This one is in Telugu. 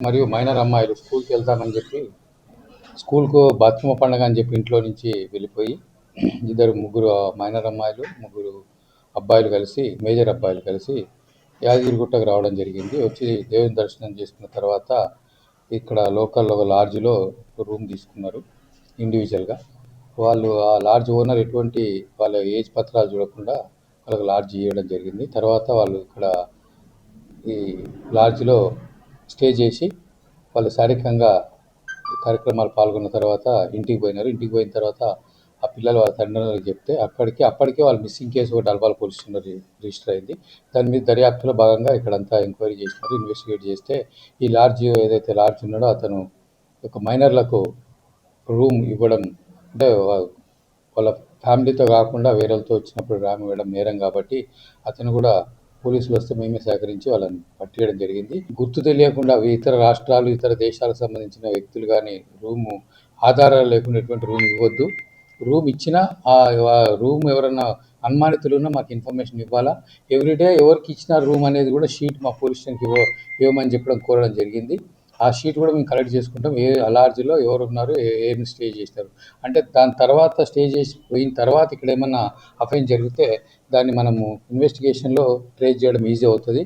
మరియు మైనర్ అమ్మాయిలు స్కూల్కి వెళ్తామని చెప్పి స్కూల్కు బతుకమ్మ పండుగ అని చెప్పి ఇంట్లో నుంచి వెళ్ళిపోయి ముగ్గురు మైనర్ అమ్మాయిలు, ముగ్గురు అబ్బాయిలు కలిసి, మేజర్ అబ్బాయిలు కలిసి యాదగిరిగుట్టకు రావడం జరిగింది. వచ్చి దేవుని దర్శనం చేసుకున్న తర్వాత ఇక్కడ లోకల్లో ఒక లాడ్జ్లో రూమ్ తీసుకున్నారు ఇండివిజువల్గా. వాళ్ళు ఆ లాడ్జ్ ఓనర్ ఎటువంటి వాళ్ళ ఏజ్ పత్రాలు చూడకుండా వాళ్ళకి లాడ్జ్ ఇవ్వడం జరిగింది. తర్వాత వాళ్ళు ఇక్కడ ఈ లాడ్జ్లో స్టే చేసి వాళ్ళు శారీరకంగా కార్యక్రమాలు పాల్గొన్న తర్వాత ఇంటికి పోయినారు. ఇంటికి పోయిన తర్వాత ఆ పిల్లలు వాళ్ళ తండ్రులకు చెప్తే అప్పటికే వాళ్ళు మిస్సింగ్ కేసు ఒకటి అల్వాల్ పోలీస్ స్టేషన్లో రిజిస్టర్ అయింది. దాని మీద దర్యాప్తులో భాగంగా ఇక్కడంతా ఎంక్వైరీ చేసినారు. ఇన్వెస్టిగేట్ చేస్తే ఈ లాడ్జ్ ఏదైతే లాడ్జ్ ఉన్నాడో అతను ఒక మైనర్లకు రూమ్ ఇవ్వడం, అంటే వాళ్ళ ఫ్యామిలీతో కాకుండా వేరేతో వచ్చినప్పుడు రామ్ ఇవ్వడం నేరం కాబట్టి అతను కూడా పోలీసులు వస్తే మేమే సహకరించి వాళ్ళని పట్టేయడం జరిగింది. గుర్తు తెలియకుండా ఇతర రాష్ట్రాలు, ఇతర దేశాలకు సంబంధించిన వ్యక్తులు కానీ రూము ఆధారాలు లేకుండా ఎటువంటి రూమ్ ఇవ్వద్దు. రూమ్ ఇచ్చినా ఆ రూమ్ ఎవరన్నా అనుమానితులు ఉన్నా మాకు ఇన్ఫర్మేషన్ ఇవ్వాలా. ఎవ్రీడే ఎవరికి ఇచ్చిన రూమ్ అనేది కూడా షీట్ మా పోలీస్ స్టేషన్కి ఇవ్వమని చెప్పడం కోరడం జరిగింది. ఆ షీట్ కూడా మేము కలెక్ట్ చేసుకుంటాం. ఏ లాడ్జ్లో ఎవరు ఉన్నారు, ఏమి స్టే చేస్తారు, అంటే దాని తర్వాత స్టే చేసి పోయిన తర్వాత ఇక్కడ ఏమన్నా అఫెన్స్ జరిగితే దాన్ని మనము ఇన్వెస్టిగేషన్లో ట్రేస్ చేయడం ఈజీ అవుతుంది.